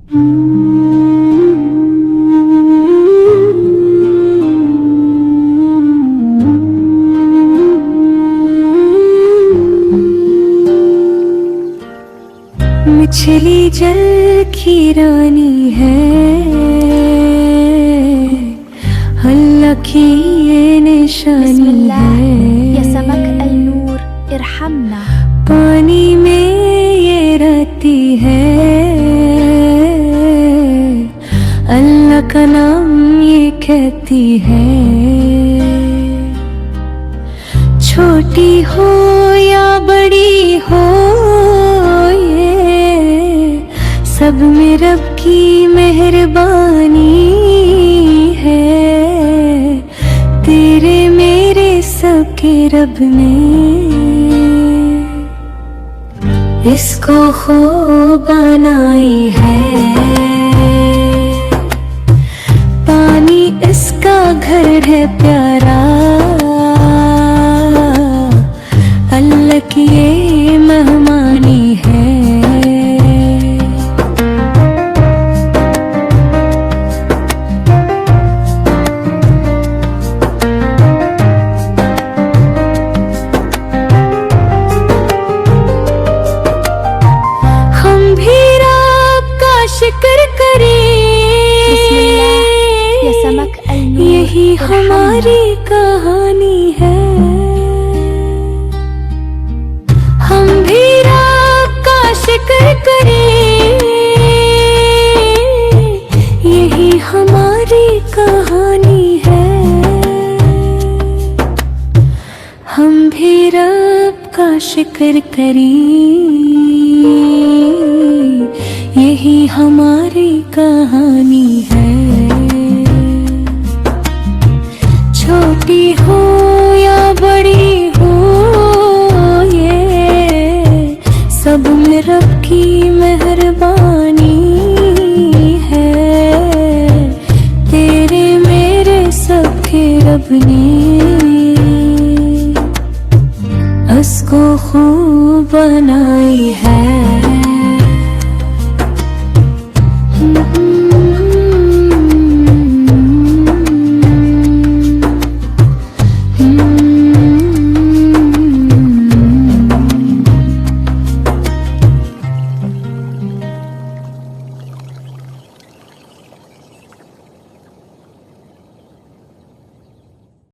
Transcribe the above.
मछली जल की रानी है, अल्लाह की ये निशानी है। या समक अल-नूर इरहमना। पानी में ये रहती है, अल्लाह का नाम ये कहती है। छोटी हो या बड़ी हो, सब में रब की मेहरबानी है। तेरे मेरे सबके रब ने इसको खूब बनाई है। पानी इसका घर है प्यारा, अल्लाह की ये मेहमानी है। शुक्र करें, या समक अल-नूर यही हमारी कहानी है। हम भी रब का शुक्र करें, यही हमारी कहानी है। हम भी रब का शुक्र करें, यही हमारी कहानी है। छोटी हो या बड़ी हो, ये सब में रब की मेहरबानी है। तेरे मेरे सबके रब ने उसको खूब बनाई है।